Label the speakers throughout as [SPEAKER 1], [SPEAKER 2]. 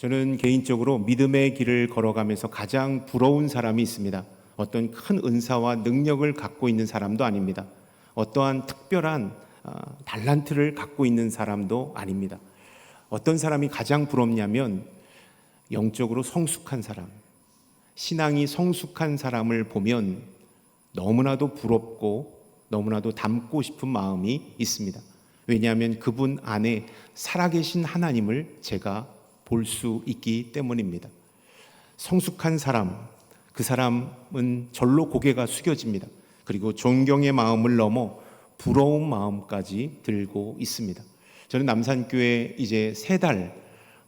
[SPEAKER 1] 저는 개인적으로 믿음의 길을 걸어가면서 가장 부러운 사람이 있습니다. 어떤 큰 은사와 능력을 갖고 있는 사람도 아닙니다. 어떠한 특별한 달란트를 갖고 있는 사람도 아닙니다. 어떤 사람이 가장 부럽냐면 영적으로 성숙한 사람, 신앙이 성숙한 사람을 보면 너무나도 부럽고 너무나도 닮고 싶은 마음이 있습니다. 왜냐하면 그분 안에 살아계신 하나님을 제가 볼 수 있기 때문입니다. 성숙한 사람, 그 사람은 절로 고개가 숙여집니다. 그리고 존경의 마음을 넘어 부러운 마음까지 들고 있습니다. 저는 남산교회 이제 3달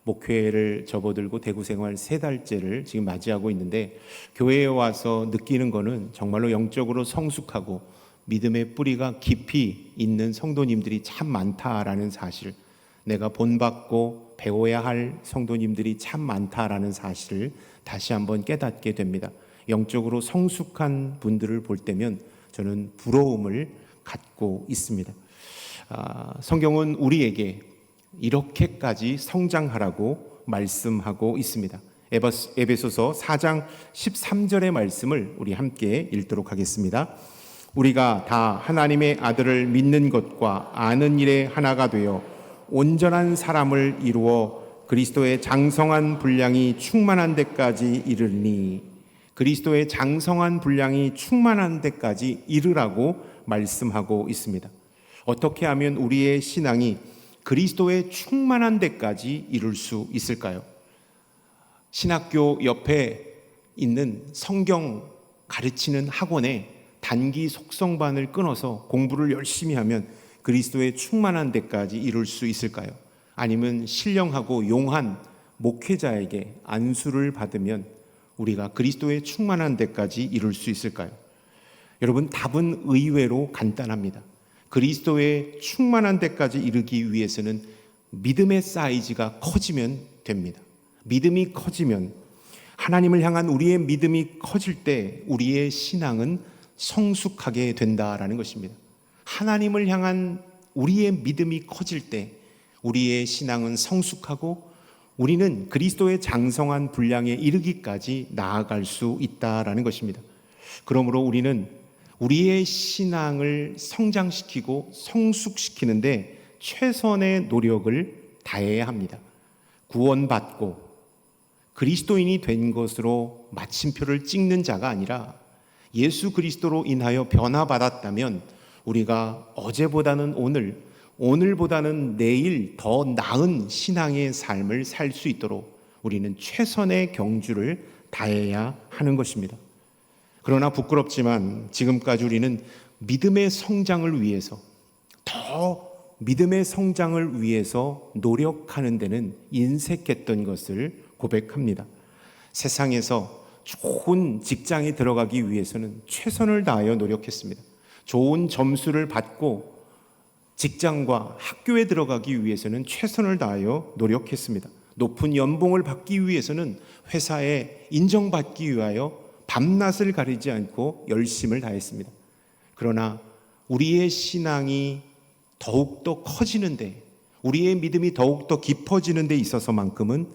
[SPEAKER 1] 목회를 접어들고 대구 생활 3달째를 지금 맞이하고 있는데, 교회에 와서 느끼는 거는 정말로 영적으로 성숙하고 믿음의 뿌리가 깊이 있는 성도님들이 참 많다라는 사실, 내가 본받고 배워야 할 성도님들이 참 많다라는 사실을 다시 한번 깨닫게 됩니다. 영적으로 성숙한 분들을 볼 때면 저는 부러움을 갖고 있습니다. 성경은 우리에게 이렇게까지 성장하라고 말씀하고 있습니다. 에베소서 4장 13절의 말씀을 우리 함께 읽도록 하겠습니다. 우리가 다 하나님의 아들을 믿는 것과 아는 일에 하나가 되어 온전한 사람을 이루어 그리스도의 장성한 분량이 충만한 데까지 이르니, 그리스도의 장성한 분량이 충만한 데까지 이르라고 말씀하고 있습니다. 어떻게 하면 우리의 신앙이 그리스도의 충만한 데까지 이룰 수 있을까요? 신학교 옆에 있는 성경 가르치는 학원에 단기 속성반을 끊어서 공부를 열심히 하면 그리스도의 충만한 데까지 이룰 수 있을까요? 아니면 신령하고 용한 목회자에게 안수를 받으면 우리가 그리스도의 충만한 데까지 이룰 수 있을까요? 여러분, 답은 의외로 간단합니다. 그리스도의 충만한 데까지 이르기 위해서는 믿음의 사이즈가 커지면 됩니다. 믿음이 커지면, 하나님을 향한 우리의 믿음이 커질 때 우리의 신앙은 성숙하게 된다라는 것입니다. 하나님을 향한 우리의 믿음이 커질 때 우리의 신앙은 성숙하고 우리는 그리스도의 장성한 분량에 이르기까지 나아갈 수 있다라는 것입니다. 그러므로 우리는 우리의 신앙을 성장시키고 성숙시키는데 최선의 노력을 다해야 합니다. 구원받고 그리스도인이 된 것으로 마침표를 찍는 자가 아니라 예수 그리스도로 인하여 변화받았다면 우리가 어제보다는 오늘, 오늘보다는 내일 더 나은 신앙의 삶을 살 수 있도록 우리는 최선의 경주를 다해야 하는 것입니다. 그러나 부끄럽지만 지금까지 우리는 믿음의 성장을 위해서, 더 믿음의 성장을 위해서 노력하는 데는 인색했던 것을 고백합니다. 세상에서 좋은 직장에 들어가기 위해서는 최선을 다하여 노력했습니다. 좋은 점수를 받고 직장과 학교에 들어가기 위해서는 최선을 다하여 노력했습니다. 높은 연봉을 받기 위해서는 회사에 인정받기 위하여 밤낮을 가리지 않고 열심을 다했습니다. 그러나 우리의 신앙이 더욱더 커지는데, 우리의 믿음이 더욱더 깊어지는 데 있어서만큼은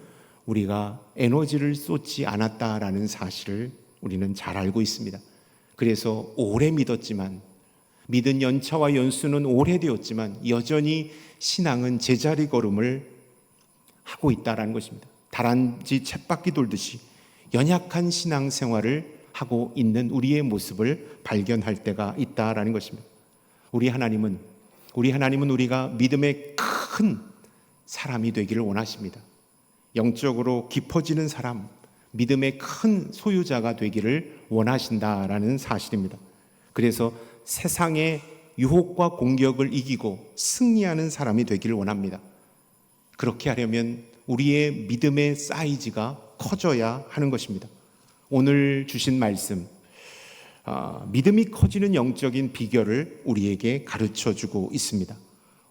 [SPEAKER 1] 우리가 에너지를 쏟지 않았다라는 사실을 우리는 잘 알고 있습니다. 그래서 오래 믿었지만, 믿은 연차와 연수는 오래되었지만 여전히 신앙은 제자리 걸음을 하고 있다는 것입니다. 다람쥐 쳇바퀴 돌듯이 연약한 신앙생활을 하고 있는 우리의 모습을 발견할 때가 있다는 것입니다. 우리 하나님은 우리가 믿음의 큰 사람이 되기를 원하십니다. 영적으로 깊어지는 사람, 믿음의 큰 소유자가 되기를 원하신다라는 사실입니다. 그래서 세상의 유혹과 공격을 이기고 승리하는 사람이 되기를 원합니다. 그렇게 하려면 우리의 믿음의 사이즈가 커져야 하는 것입니다. 오늘 주신 말씀, 믿음이 커지는 영적인 비결을 우리에게 가르쳐주고 있습니다.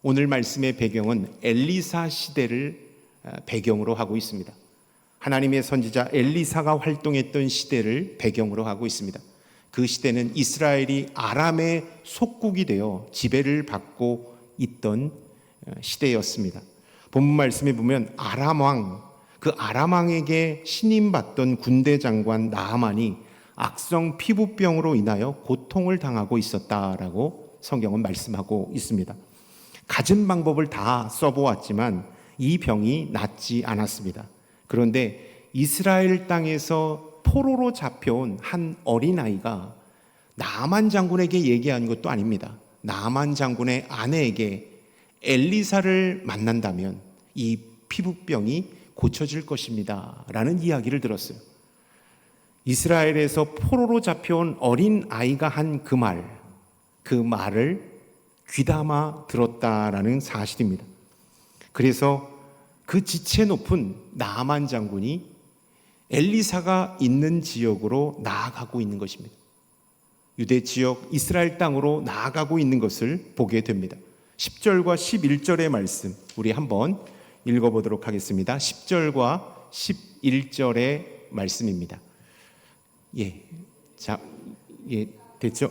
[SPEAKER 1] 오늘 말씀의 배경은 엘리사 시대를 배경으로 하고 있습니다. 하나님의 선지자 엘리사가 활동했던 시대를 배경으로 하고 있습니다. 그 시대는 이스라엘이 아람의 속국이 되어 지배를 받고 있던 시대였습니다. 본문 말씀에 보면 아람 왕, 그 아람 왕에게 신임받던 군대 장관 나아만이 악성 피부병으로 인하여 고통을 당하고 있었다라고 성경은 말씀하고 있습니다. 갖은 방법을 다 써보았지만 이 병이 낫지 않았습니다. 그런데 이스라엘 땅에서 포로로 잡혀온 한 어린아이가 나아만 장군에게 얘기한 것도 아닙니다. 나아만 장군의 아내에게 엘리사를 만난다면 이 피부병이 고쳐질 것입니다 라는 이야기를 들었어요. 이스라엘에서 포로로 잡혀온 어린 아이가 한 그 말을 귀담아 들었다라는 사실입니다. 그래서 그 지체 높은 나아만 장군이 엘리사가 있는 지역으로 나아가고 있는 것입니다. 유대 지역 이스라엘 땅으로 나아가고 있는 것을 보게 됩니다. 10절과 11절의 말씀 우리 한번 읽어보도록 하겠습니다. 10절과 11절의 말씀입니다. 됐죠?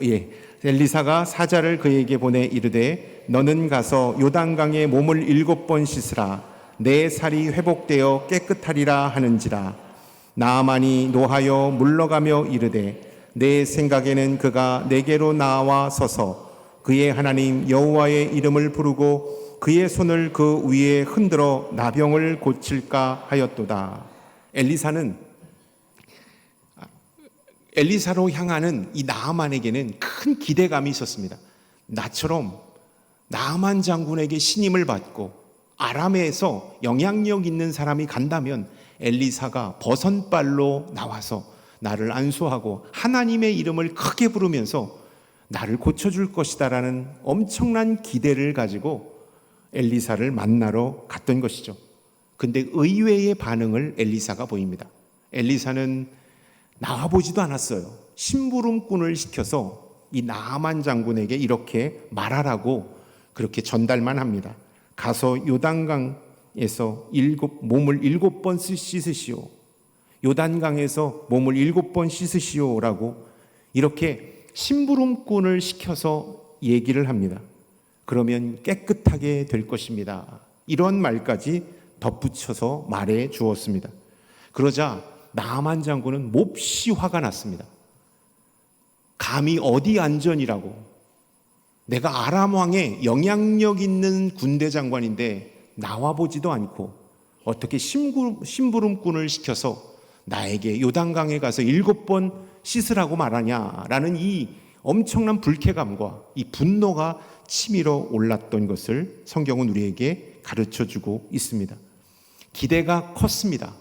[SPEAKER 1] 엘리사가 사자를 그에게 보내 이르되 너는 가서 요단강에 몸을 7번 씻으라 내 살이 회복되어 깨끗하리라 하는지라. 나아만이 노하여 물러가며 이르되 내 생각에는 그가 내게로 나와 서서 그의 하나님 여호와의 이름을 부르고 그의 손을 그 위에 흔들어 나병을 고칠까 하였도다. 엘리사로 향하는 이 나아만에게는 큰 기대감이 있었습니다. 나처럼 나아만 장군에게 신임을 받고 아람에서 영향력 있는 사람이 간다면 엘리사가 버선발로 나와서 나를 안수하고 하나님의 이름을 크게 부르면서 나를 고쳐줄 것이다라는 엄청난 기대를 가지고 엘리사를 만나러 갔던 것이죠. 근데 의외의 반응을 엘리사가 보입니다. 엘리사는 나와보지도 않았어요. 심부름꾼을 시켜서 이 나아만 장군에게 이렇게 말하라고 그렇게 전달만 합니다. 가서 요단강에서 몸을 7번 씻으시오. 요단강에서 몸을 7번 씻으시오라고 이렇게 심부름꾼을 시켜서 얘기를 합니다. 그러면 깨끗하게 될 것입니다. 이런 말까지 덧붙여서 말해 주었습니다. 그러자 나아만 장군은 몹시 화가 났습니다. 감히 어디 안전이라고, 내가 아람 왕의 영향력 있는 군대 장관인데 나와보지도 않고 어떻게 심부름꾼을 시켜서 나에게 요단강에 가서 7번 씻으라고 말하냐라는 이 엄청난 불쾌감과 이 분노가 치밀어 올랐던 것을 성경은 우리에게 가르쳐주고 있습니다. 기대가 컸습니다.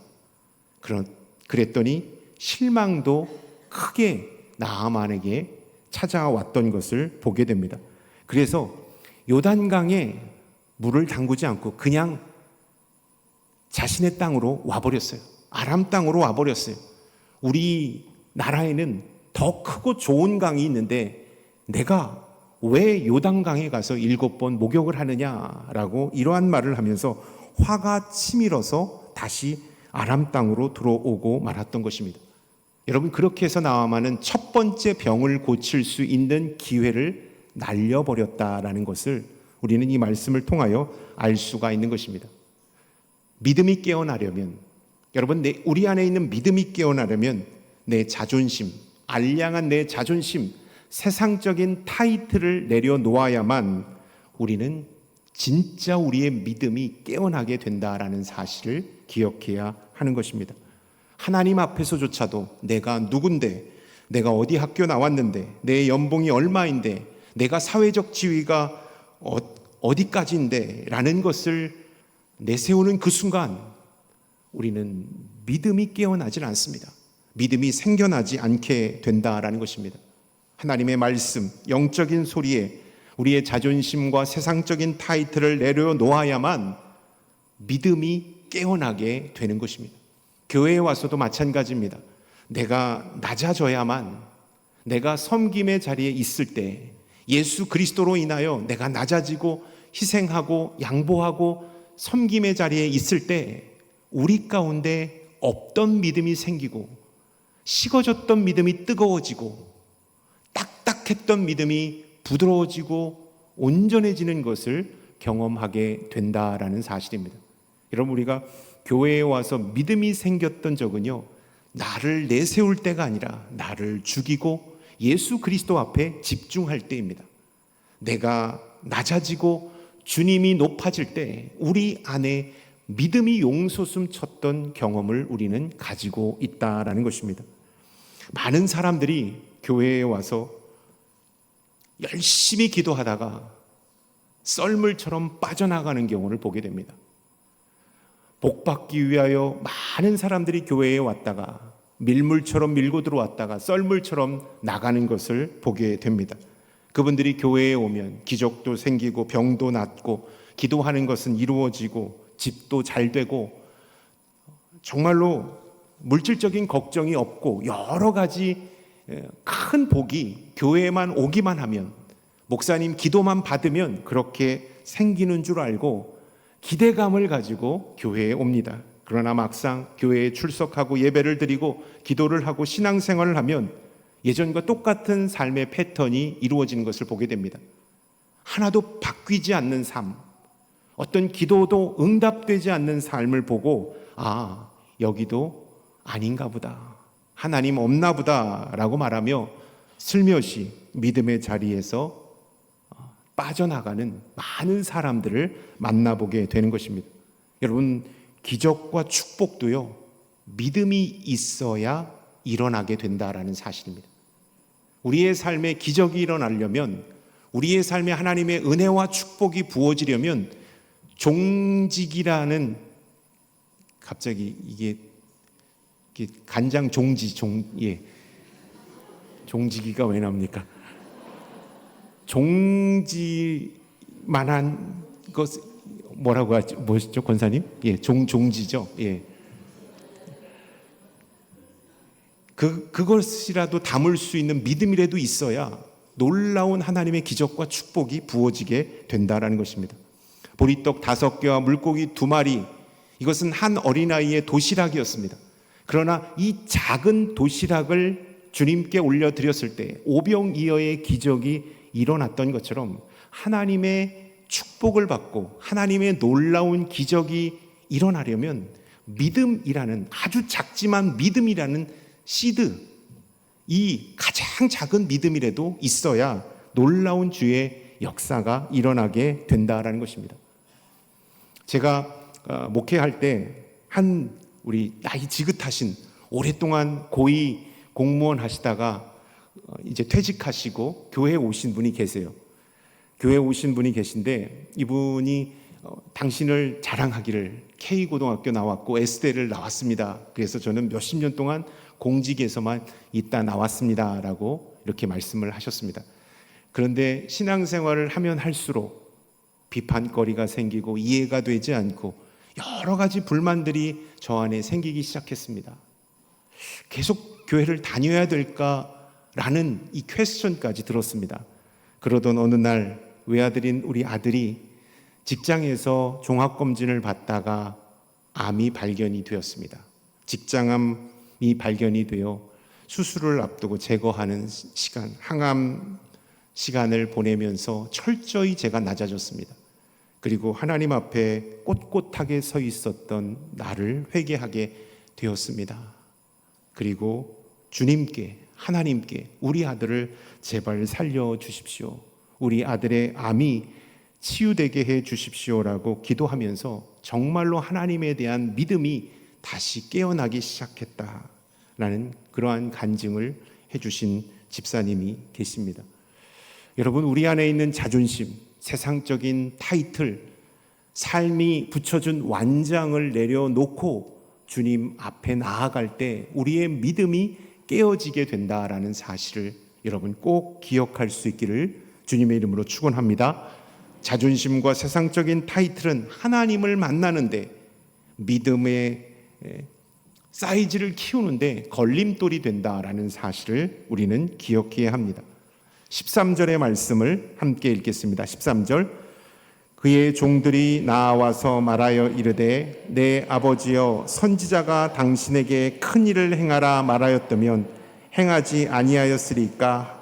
[SPEAKER 1] 그랬더니 실망도 크게 나아만에게 찾아왔던 것을 보게 됩니다. 그래서 요단강에 물을 담그지 않고 그냥 자신의 땅으로 와버렸어요. 아람 땅으로 와버렸어요. 우리 나라에는 더 크고 좋은 강이 있는데 내가 왜 요단강에 가서 7번 목욕을 하느냐라고 이러한 말을 하면서 화가 치밀어서 다시 아람 땅으로 들어오고 말았던 것입니다. 여러분, 그렇게 해서 나아만은 첫 번째 병을 고칠 수 있는 기회를 날려버렸다라는 것을 우리는 이 말씀을 통하여 알 수가 있는 것입니다. 믿음이 깨어나려면, 여러분, 우리 안에 있는 믿음이 깨어나려면 내 자존심, 알량한 내 자존심, 세상적인 타이틀을 내려놓아야만 우리는 진짜 우리의 믿음이 깨어나게 된다라는 사실을 기억해야 하는 것입니다. 하나님 앞에서조차도 내가 누군데, 내가 어디 학교 나왔는데, 내 연봉이 얼마인데, 내가 사회적 지위가 어디까지인데 라는 것을 내세우는 그 순간 우리는 믿음이 깨어나질 않습니다. 믿음이 생겨나지 않게 된다라는 것입니다. 하나님의 말씀, 영적인 소리에 우리의 자존심과 세상적인 타이틀을 내려놓아야만 믿음이 깨어나게 되는 것입니다. 교회에 와서도 마찬가지입니다. 내가 낮아져야만, 내가 섬김의 자리에 있을 때, 예수 그리스도로 인하여 내가 낮아지고 희생하고 양보하고 섬김의 자리에 있을 때 우리 가운데 없던 믿음이 생기고 식어졌던 믿음이 뜨거워지고 딱딱했던 믿음이 부드러워지고 온전해지는 것을 경험하게 된다라는 사실입니다. 여러분, 우리가 교회에 와서 믿음이 생겼던 적은요, 나를 내세울 때가 아니라 나를 죽이고 예수 그리스도 앞에 집중할 때입니다. 내가 낮아지고 주님이 높아질 때 우리 안에 믿음이 용솟음 쳤던 경험을 우리는 가지고 있다라는 것입니다. 많은 사람들이 교회에 와서 열심히 기도하다가 썰물처럼 빠져나가는 경우를 보게 됩니다. 복받기 위하여 많은 사람들이 교회에 왔다가 밀물처럼 밀고 들어왔다가 썰물처럼 나가는 것을 보게 됩니다. 그분들이 교회에 오면 기적도 생기고 병도 낫고 기도하는 것은 이루어지고 집도 잘 되고 정말로 물질적인 걱정이 없고 여러 가지 큰 복이 교회에만 오기만 하면, 목사님 기도만 받으면 그렇게 생기는 줄 알고 기대감을 가지고 교회에 옵니다. 그러나 막상 교회에 출석하고 예배를 드리고 기도를 하고 신앙생활을 하면 예전과 똑같은 삶의 패턴이 이루어지는 것을 보게 됩니다. 하나도 바뀌지 않는 삶, 어떤 기도도 응답되지 않는 삶을 보고 여기도 아닌가 보다, 하나님 없나 보다 라고 말하며 슬며시 믿음의 자리에서 빠져나가는 많은 사람들을 만나보게 되는 것입니다. 여러분, 기적과 축복도요, 믿음이 있어야 일어나게 된다라는 사실입니다. 우리의 삶에 기적이 일어나려면, 우리의 삶에 하나님의 은혜와 축복이 부어지려면 종직이라는, 갑자기 이게 간장 종지기가 왜 나옵니까? 종지만한 것, 뭐라고 하죠? 뭐시죠, 권사님? 종지죠. 그것이라도 담을 수 있는 믿음이라도 있어야 놀라운 하나님의 기적과 축복이 부어지게 된다라는 것입니다. 보리떡 5개와 물고기 2마리, 이것은 한 어린아이의 도시락이었습니다. 그러나 이 작은 도시락을 주님께 올려드렸을 때 오병이어의 기적이 일어났던 것처럼 하나님의 축복을 받고 하나님의 놀라운 기적이 일어나려면 믿음이라는, 아주 작지만 믿음이라는 시드, 이 가장 작은 믿음이라도 있어야 놀라운 주의 역사가 일어나게 된다라는 것입니다. 제가 목회할 때 우리 나이 지긋하신, 오랫동안 고위 공무원 하시다가 이제 퇴직하시고 교회에 오신 분이 계세요. 교회에 오신 분이 계신데 이분이 당신을 자랑하기를 K고등학교 나왔고 S대를 나왔습니다. 그래서 저는 몇십 년 동안 공직에서만 있다 나왔습니다 라고 이렇게 말씀을 하셨습니다. 그런데 신앙생활을 하면 할수록 비판거리가 생기고 이해가 되지 않고 여러 가지 불만들이 저 안에 생기기 시작했습니다. 계속 교회를 다녀야 될까라는 이 퀘스천까지 들었습니다. 그러던 어느 날 외아들인 우리 아들이 직장에서 종합검진을 받다가 암이 발견이 되었습니다. 직장암이 발견이 되어 수술을 앞두고 제거하는 시간, 항암 시간을 보내면서 철저히 제가 낮아졌습니다. 그리고 하나님 앞에 꼿꼿하게 서 있었던 나를 회개하게 되었습니다. 그리고 주님께, 하나님께 우리 아들을 제발 살려주십시오, 우리 아들의 암이 치유되게 해 주십시오라고 기도하면서 정말로 하나님에 대한 믿음이 다시 깨어나기 시작했다라는 그러한 간증을 해주신 집사님이 계십니다. 여러분, 우리 안에 있는 자존심, 세상적인 타이틀, 삶이 붙여준 완장을 내려놓고 주님 앞에 나아갈 때 우리의 믿음이 깨어지게 된다라는 사실을 여러분 꼭 기억할 수 있기를 주님의 이름으로 축원합니다. 자존심과 세상적인 타이틀은 하나님을 만나는데, 믿음의 사이즈를 키우는데 걸림돌이 된다라는 사실을 우리는 기억해야 합니다. 13절의 말씀을 함께 읽겠습니다. 13절, 그의 종들이 나와서 말하여 이르되 내 아버지여, 선지자가 당신에게 큰 일을 행하라 말하였다면 행하지 아니하였으리까?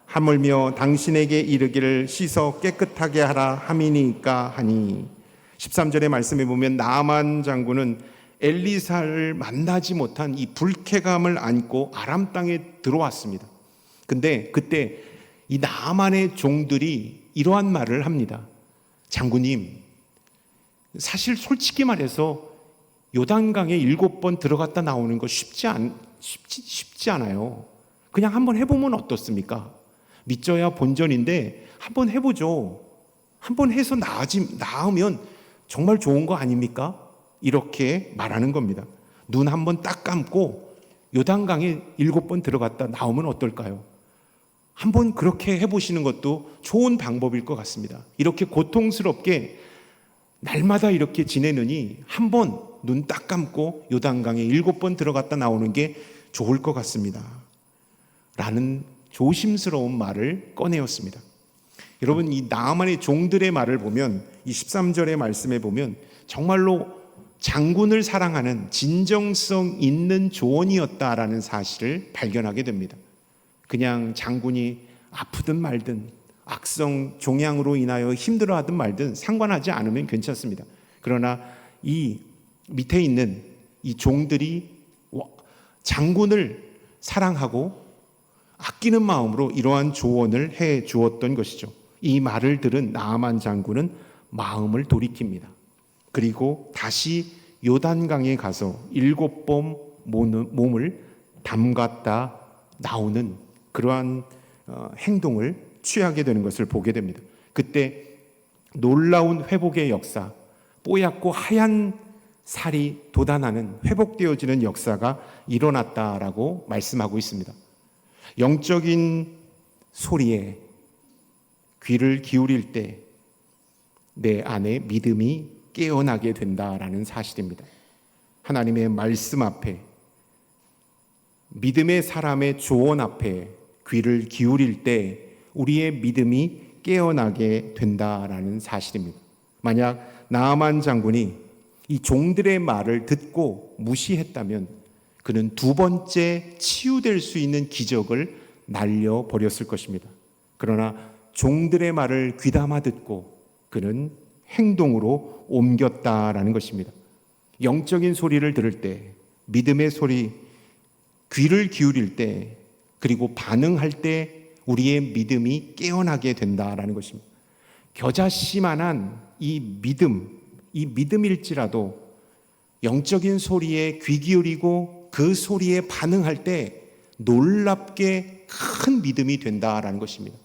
[SPEAKER 1] 하물며 당신에게 이르기를 씻어 깨끗하게 하라 함이니까 하니. 13절의 말씀에 보면 나아만 장군은 엘리사를 만나지 못한 이 불쾌감을 안고 아람 땅에 들어왔습니다. 근데 그때 이 나아만의 종들이 이러한 말을 합니다. 장군님, 사실 솔직히 말해서 요단강에 7번 들어갔다 나오는 거 쉽지 않아요. 그냥 한번 해보면 어떻습니까? 믿져야 본전인데 한번 해보죠. 한번 해서 나으면 정말 좋은 거 아닙니까? 이렇게 말하는 겁니다. 눈 한번 딱 감고 요단강에 7번 들어갔다 나오면 어떨까요? 한번 그렇게 해보시는 것도 좋은 방법일 것 같습니다. 이렇게 고통스럽게 날마다 이렇게 지내느니 한번 눈 딱 감고 요단강에 7번 들어갔다 나오는 게 좋을 것 같습니다. 라는 조심스러운 말을 꺼내었습니다. 여러분, 이 나아만의 종들의 말을 보면, 이 13절의 말씀에 보면 정말로 장군을 사랑하는 진정성 있는 조언이었다라는 사실을 발견하게 됩니다. 그냥 장군이 아프든 말든 악성 종양으로 인하여 힘들어하든 말든 상관하지 않으면 괜찮습니다. 그러나 이 밑에 있는 이 종들이 장군을 사랑하고 아끼는 마음으로 이러한 조언을 해 주었던 것이죠. 이 말을 들은 나아만 장군은 마음을 돌이킵니다. 그리고 다시 요단강에 가서 7번 몸을 담갔다 나오는 그러한 행동을 취하게 되는 것을 보게 됩니다. 그때 놀라운 회복의 역사, 뽀얗고 하얀 살이 돋아나는 회복되어지는 역사가 일어났다라고 말씀하고 있습니다. 영적인 소리에 귀를 기울일 때 내 안에 믿음이 깨어나게 된다라는 사실입니다. 하나님의 말씀 앞에, 믿음의 사람의 조언 앞에 귀를 기울일 때 우리의 믿음이 깨어나게 된다라는 사실입니다. 만약 나아만 장군이 이 종들의 말을 듣고 무시했다면 그는 두 번째 치유될 수 있는 기적을 날려버렸을 것입니다. 그러나 종들의 말을 귀담아 듣고 그는 행동으로 옮겼다라는 것입니다. 영적인 소리를 들을 때, 믿음의 소리, 귀를 기울일 때, 그리고 반응할 때 우리의 믿음이 깨어나게 된다라는 것입니다. 겨자씨만한 이 믿음일지라도 영적인 소리에 귀 기울이고 그 소리에 반응할 때 놀랍게 큰 믿음이 된다라는 것입니다.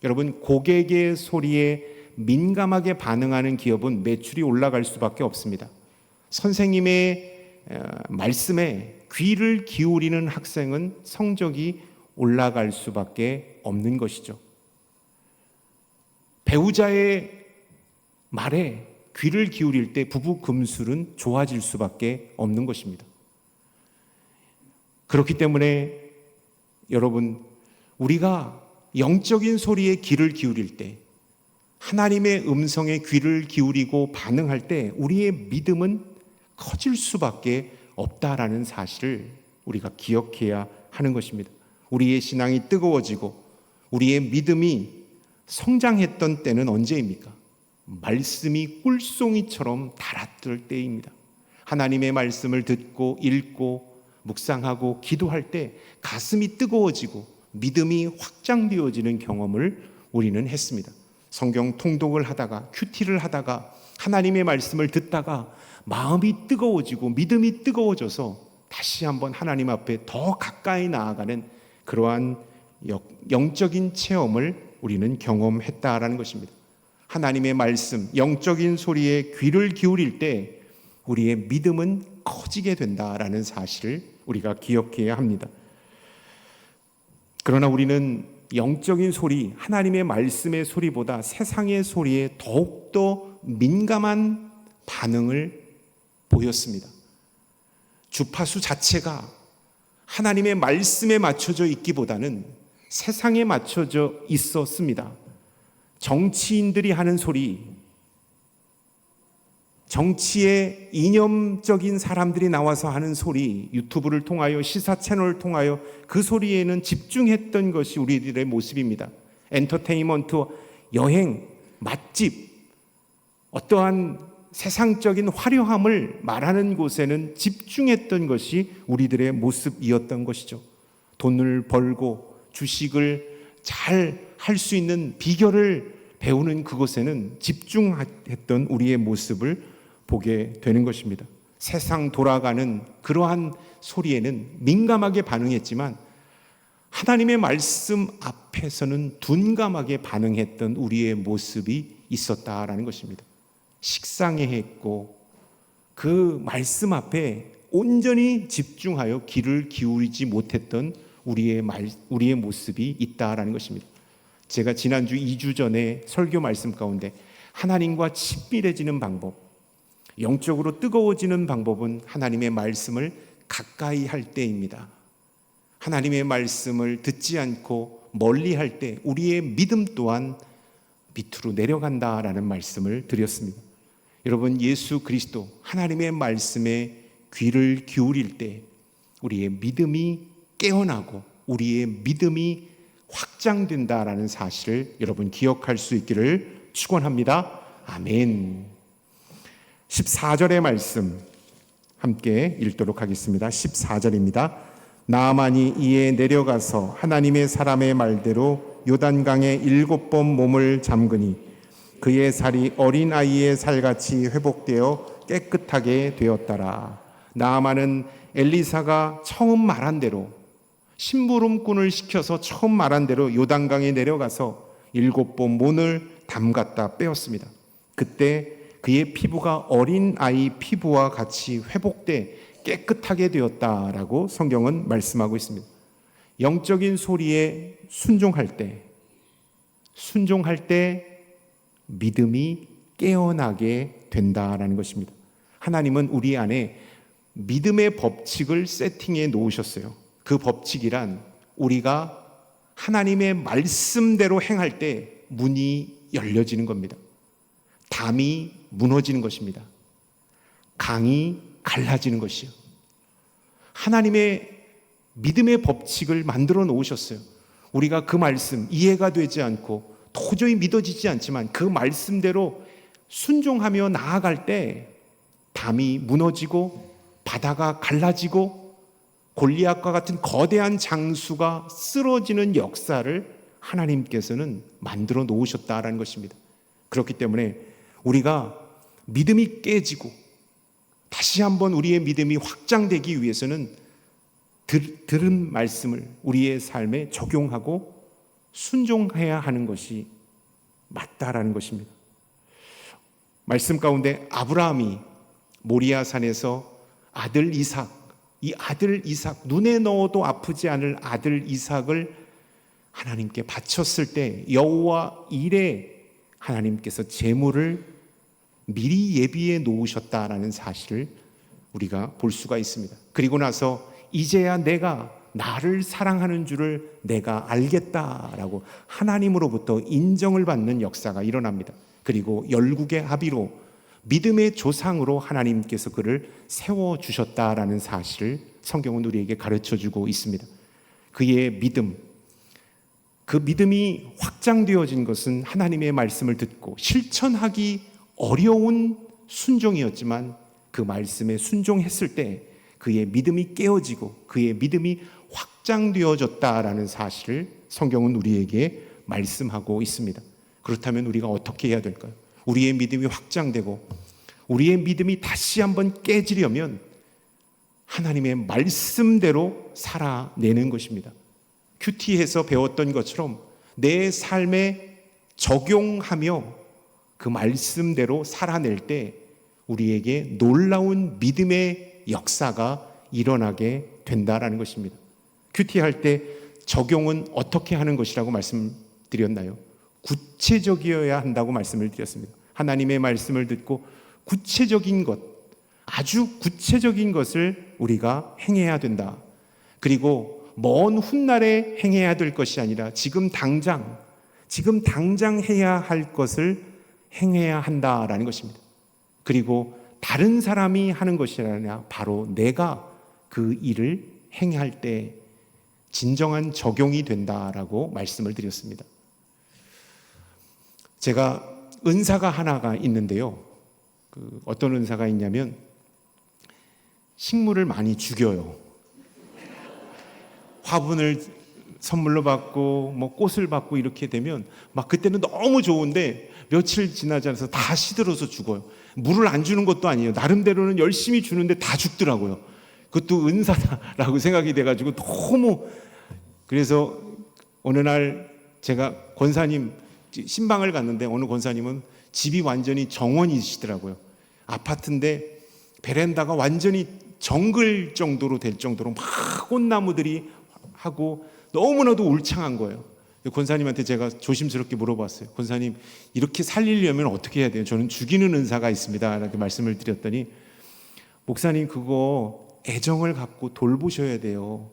[SPEAKER 1] 여러분, 고객의 소리에 민감하게 반응하는 기업은 매출이 올라갈 수밖에 없습니다. 선생님의 말씀에 귀를 기울이는 학생은 성적이 올라갈 수밖에 없는 것이죠. 배우자의 말에 귀를 기울일 때 부부 금술은 좋아질 수밖에 없는 것입니다. 그렇기 때문에 여러분, 우리가 영적인 소리에 귀를 기울일 때, 하나님의 음성에 귀를 기울이고 반응할 때 우리의 믿음은 커질 수밖에 없다라는 사실을 우리가 기억해야 하는 것입니다. 우리의 신앙이 뜨거워지고 우리의 믿음이 성장했던 때는 언제입니까? 말씀이 꿀송이처럼 달았을 때입니다. 하나님의 말씀을 듣고 읽고 묵상하고 기도할 때 가슴이 뜨거워지고 믿음이 확장되어지는 경험을 우리는 했습니다. 성경 통독을 하다가, 큐티를 하다가, 하나님의 말씀을 듣다가 마음이 뜨거워지고 믿음이 뜨거워져서 다시 한번 하나님 앞에 더 가까이 나아가는 그러한 영적인 체험을 우리는 경험했다라는 것입니다. 하나님의 말씀, 영적인 소리에 귀를 기울일 때 우리의 믿음은 커지게 된다라는 사실을 우리가 기억해야 합니다. 그러나 우리는 영적인 소리, 하나님의 말씀의 소리보다 세상의 소리에 더욱더 민감한 반응을 보였습니다. 주파수 자체가 하나님의 말씀에 맞춰져 있기보다는 세상에 맞춰져 있었습니다. 정치인들이 하는 소리, 정치에 이념적인 사람들이 나와서 하는 소리, 유튜브를 통하여, 시사 채널을 통하여 그 소리에는 집중했던 것이 우리들의 모습입니다. 엔터테인먼트, 여행, 맛집, 어떠한 세상적인 화려함을 말하는 곳에는 집중했던 것이 우리들의 모습이었던 것이죠. 돈을 벌고 주식을 잘 할 수 있는 비결을 배우는 그곳에는 집중했던 우리의 모습을 보게 되는 것입니다. 세상 돌아가는 그러한 소리에는 민감하게 반응했지만 하나님의 말씀 앞에서는 둔감하게 반응했던 우리의 모습이 있었다라는 것입니다. 식상해했고 그 말씀 앞에 온전히 집중하여 귀를 기울이지 못했던 우리의 모습이 있다라는 것입니다. 제가 지난주 2주 전에 설교 말씀 가운데 하나님과 친밀해지는 방법, 영적으로 뜨거워지는 방법은 하나님의 말씀을 가까이 할 때입니다. 하나님의 말씀을 듣지 않고 멀리 할 때 우리의 믿음 또한 밑으로 내려간다라는 말씀을 드렸습니다. 여러분, 예수 그리스도 하나님의 말씀에 귀를 기울일 때 우리의 믿음이 깨어나고 우리의 믿음이 확장된다라는 사실을 여러분 기억할 수 있기를 축원합니다. 아멘. 14절의 말씀 함께 읽도록 하겠습니다. 14절입니다. 나아만이 이에 내려가서 하나님의 사람의 말대로 요단강에 7번 몸을 잠그니 그의 살이 어린아이의 살같이 회복되어 깨끗하게 되었더라. 나아만은 엘리사가 처음 말한 대로, 심부름꾼을 시켜서 처음 말한 대로 요단강에 내려가서 7번 몸을 담갔다 빼었습니다. 그때 그의 피부가 어린아이 피부와 같이 회복돼 깨끗하게 되었다라고 성경은 말씀하고 있습니다. 영적인 소리에 순종할 때 믿음이 깨어나게 된다라는 것입니다. 하나님은 우리 안에 믿음의 법칙을 세팅해 놓으셨어요. 그 법칙이란 우리가 하나님의 말씀대로 행할 때 문이 열려지는 겁니다. 담이 무너지는 것입니다. 강이 갈라지는 것이요. 하나님의 믿음의 법칙을 만들어 놓으셨어요. 우리가 그 말씀 이해가 되지 않고 도저히 믿어지지 않지만 그 말씀대로 순종하며 나아갈 때 담이 무너지고 바다가 갈라지고 골리앗과 같은 거대한 장수가 쓰러지는 역사를 하나님께서는 만들어 놓으셨다라는 것입니다. 그렇기 때문에 우리가 믿음이 깨지고 다시 한번 우리의 믿음이 확장되기 위해서는 들은 말씀을 우리의 삶에 적용하고 순종해야 하는 것이 맞다라는 것입니다. 말씀 가운데 아브라함이 모리아산에서 아들 이삭, 이 아들 이삭, 눈에 넣어도 아프지 않을 아들 이삭을 하나님께 바쳤을 때 여호와 일에 하나님께서 제물을 미리 예비해 놓으셨다라는 사실을 우리가 볼 수가 있습니다. 그리고 나서 이제야 내가 나를 사랑하는 줄을 내가 알겠다라고 하나님으로부터 인정을 받는 역사가 일어납니다. 그리고 열국의 합의로 믿음의 조상으로 하나님께서 그를 세워주셨다라는 사실을 성경은 우리에게 가르쳐주고 있습니다. 그의 믿음, 그 믿음이 확장되어진 것은 하나님의 말씀을 듣고 실천하기 어려운 순종이었지만 그 말씀에 순종했을 때 그의 믿음이 깨어지고 그의 믿음이 확장되어졌다라는 사실을 성경은 우리에게 말씀하고 있습니다. 그렇다면 우리가 어떻게 해야 될까요? 우리의 믿음이 확장되고 우리의 믿음이 다시 한번 깨지려면 하나님의 말씀대로 살아내는 것입니다. 큐티에서 배웠던 것처럼 내 삶에 적용하며 그 말씀대로 살아낼 때 우리에게 놀라운 믿음의 역사가 일어나게 된다라는 것입니다. 큐티할 때 적용은 어떻게 하는 것이라고 말씀드렸나요? 구체적이어야 한다고 말씀을 드렸습니다. 하나님의 말씀을 듣고 구체적인 것, 아주 구체적인 것을 우리가 행해야 된다. 그리고 먼 훗날에 행해야 될 것이 아니라 지금 당장 해야 할 것을 행해야 한다라는 것입니다. 그리고 다른 사람이 하는 것이 아니라 바로 내가 그 일을 행할 때 진정한 적용이 된다라고 말씀을 드렸습니다. 제가 은사가 하나가 있는데요. 어떤 은사가 있냐면 식물을 많이 죽여요. 화분을 선물로 받고 뭐 꽃을 받고 이렇게 되면 막 그때는 너무 좋은데 며칠 지나지 않아서 다 시들어서 죽어요. 물을 안 주는 것도 아니에요. 나름대로는 열심히 주는데 다 죽더라고요. 그것도 은사다라고 생각이 돼가지고 너무. 그래서 어느 날 제가 권사님 신방을 갔는데 어느 권사님은 집이 완전히 정원이시더라고요. 아파트인데 베란다가 완전히 정글 정도로 될 정도로 막 꽃나무들이 하고 너무나도 울창한 거예요. 권사님한테 제가 조심스럽게 물어봤어요. 권사님, 이렇게 살리려면 어떻게 해야 돼요? 저는 죽이는 은사가 있습니다. 이렇게 말씀을 드렸더니, 목사님 그거 애정을 갖고 돌보셔야 돼요.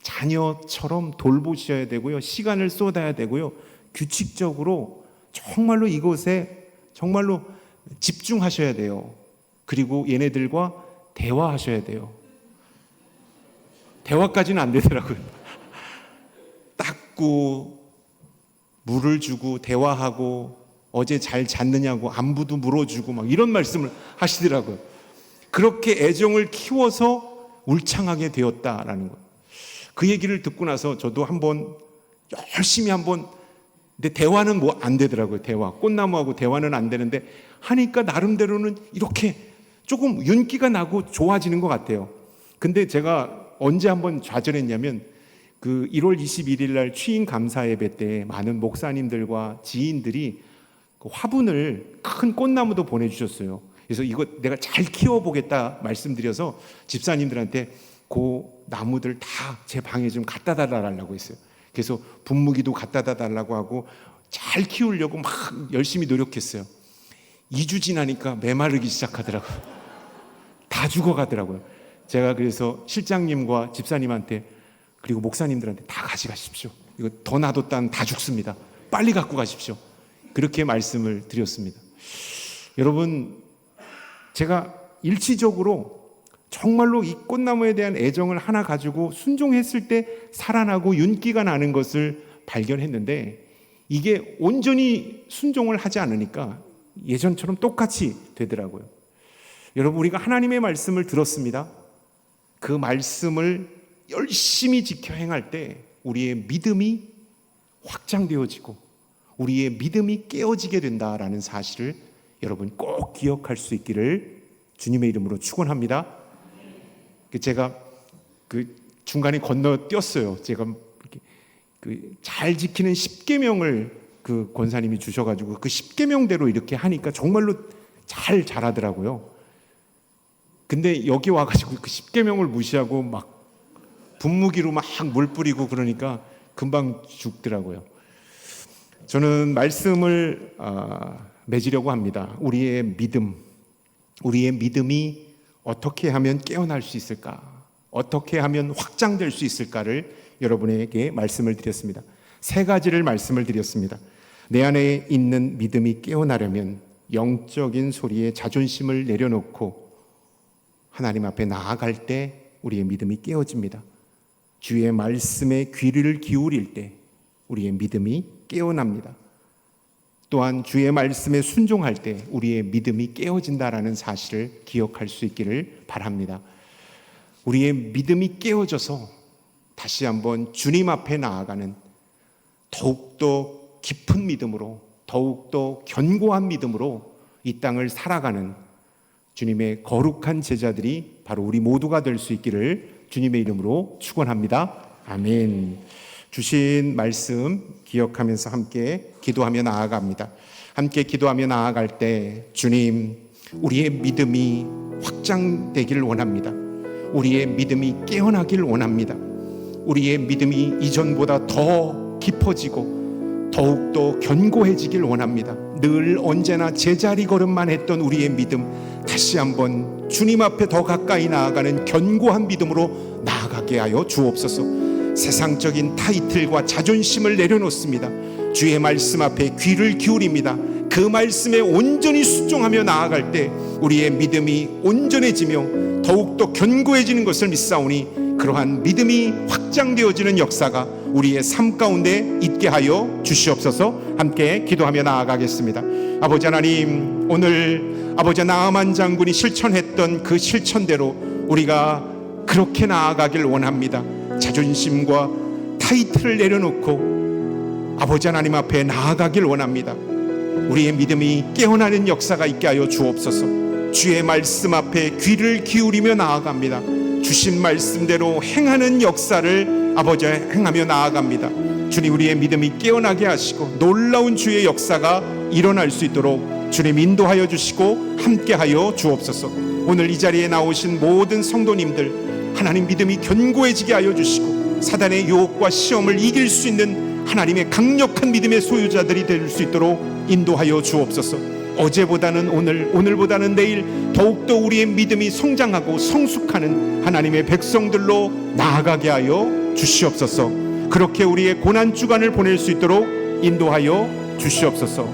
[SPEAKER 1] 자녀처럼 돌보셔야 되고요. 시간을 쏟아야 되고요. 규칙적으로 정말로 이곳에 정말로 집중하셔야 돼요. 그리고 얘네들과 대화하셔야 돼요. 대화까지는 안 되더라고요. 닦고 물을 주고 대화하고 어제 잘 잤느냐고 안부도 물어주고 막 이런 말씀을 하시더라고요. 그렇게 애정을 키워서 울창하게 되었다라는 거예요. 그 얘기를 듣고 나서 저도 한번 열심히 근데 대화는 뭐 안 되더라고요. 대화. 꽃나무하고 대화는 안 되는데 하니까 나름대로는 이렇게 조금 윤기가 나고 좋아지는 것 같아요. 근데 제가 언제 한번 좌절했냐면 1월 21일 날 취임 감사 예배 때 많은 목사님들과 지인들이 화분을 큰 꽃나무도 보내주셨어요. 그래서 이거 내가 잘 키워보겠다 말씀드려서 집사님들한테 그 나무들 다 제 방에 좀 갖다 달라고 했어요. 그래서 분무기도 갖다 달라고 하고 잘 키우려고 막 열심히 노력했어요. 2주 지나니까 메마르기 시작하더라고요. 다 죽어가더라고요. 제가 그래서 실장님과 집사님한테 그리고 목사님들한테 다 가져가십시오. 이거 더 놔뒀다는 다 죽습니다. 빨리 갖고 가십시오. 그렇게 말씀을 드렸습니다. 여러분, 제가 일치적으로 정말로 이 꽃나무에 대한 애정을 하나 가지고 순종했을 때 살아나고 윤기가 나는 것을 발견했는데 이게 온전히 순종을 하지 않으니까 예전처럼 똑같이 되더라고요. 여러분, 우리가 하나님의 말씀을 들었습니다. 그 말씀을 열심히 지켜 행할 때 우리의 믿음이 확장되어지고 우리의 믿음이 깨어지게 된다라는 사실을 여러분 꼭 기억할 수 있기를 주님의 이름으로 축원합니다. 제가 중간에 건너뛰었어요. 제가 잘 지키는 10계명을 권사님이 주셔가지고 그 10계명대로 이렇게 하니까 정말로 잘 자라더라고요. 근데 여기 와가지고 그 10계명을 무시하고 막 분무기로 막 물 뿌리고 그러니까 금방 죽더라고요. 저는 말씀을 맺으려고 합니다. 우리의 믿음이 어떻게 하면 깨어날 수 있을까? 어떻게 하면 확장될 수 있을까를 여러분에게 말씀을 드렸습니다. 3가지를 말씀을 드렸습니다. 내 안에 있는 믿음이 깨어나려면 영적인 소리에 자존심을 내려놓고 하나님 앞에 나아갈 때 우리의 믿음이 깨어집니다. 주의 말씀에 귀를 기울일 때 우리의 믿음이 깨어납니다. 또한 주의 말씀에 순종할 때 우리의 믿음이 깨어진다라는 사실을 기억할 수 있기를 바랍니다. 우리의 믿음이 깨어져서 다시 한번 주님 앞에 나아가는 더욱더 깊은 믿음으로 더욱더 견고한 믿음으로 이 땅을 살아가는 주님의 거룩한 제자들이 바로 우리 모두가 될 수 있기를 주님의 이름으로 축원합니다. 아멘. 주신 말씀 기억하면서 함께 기도하며 나아갑니다. 함께 기도하며 나아갈 때 주님, 우리의 믿음이 확장되기를 원합니다. 우리의 믿음이 깨어나기를 원합니다. 우리의 믿음이 이전보다 더 깊어지고 더욱더 견고해지길 원합니다. 늘 언제나 제자리 걸음만 했던 우리의 믿음 다시 한번 주님 앞에 더 가까이 나아가는 견고한 믿음으로 나아가게 하여 주옵소서. 세상적인 타이틀과 자존심을 내려놓습니다. 주의 말씀 앞에 귀를 기울입니다. 그 그 말씀에 온전히 순종하며 나아갈 때 우리의 믿음이 온전해지며 더욱더 견고해지는 것을 믿사오니 그러한 믿음이 확장되어지는 역사가 우리의 삶 가운데 있게 하여 주시옵소서. 함께 기도하며 나아가겠습니다. 아버지 하나님, 오늘 아버지 나아만 장군이 실천했던 그 실천대로 우리가 그렇게 나아가길 원합니다. 자존심과 타이틀을 내려놓고 아버지 하나님 앞에 나아가길 원합니다. 우리의 믿음이 깨어나는 역사가 있게 하여 주옵소서. 주의 말씀 앞에 귀를 기울이며 나아갑니다. 주신 말씀대로 행하는 역사를 아버지 행하며 나아갑니다. 주님, 우리의 믿음이 깨어나게 하시고 놀라운 주의 역사가 일어날 수 있도록 주님 인도하여 주시고 함께하여 주옵소서. 오늘 이 자리에 나오신 모든 성도님들 하나님 믿음이 견고해지게 하여 주시고 사단의 유혹과 시험을 이길 수 있는 하나님의 강력한 믿음의 소유자들이 될 수 있도록 인도하여 주옵소서. 어제보다는 오늘, 오늘보다는 내일 더욱더 우리의 믿음이 성장하고 성숙하는 하나님의 백성들로 나아가게 하여 주시옵소서. 그렇게 우리의 고난주간을 보낼 수 있도록 인도하여 주시옵소서.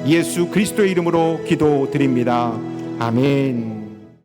[SPEAKER 1] 예수 그리스도의 이름으로 기도드립니다. 아멘.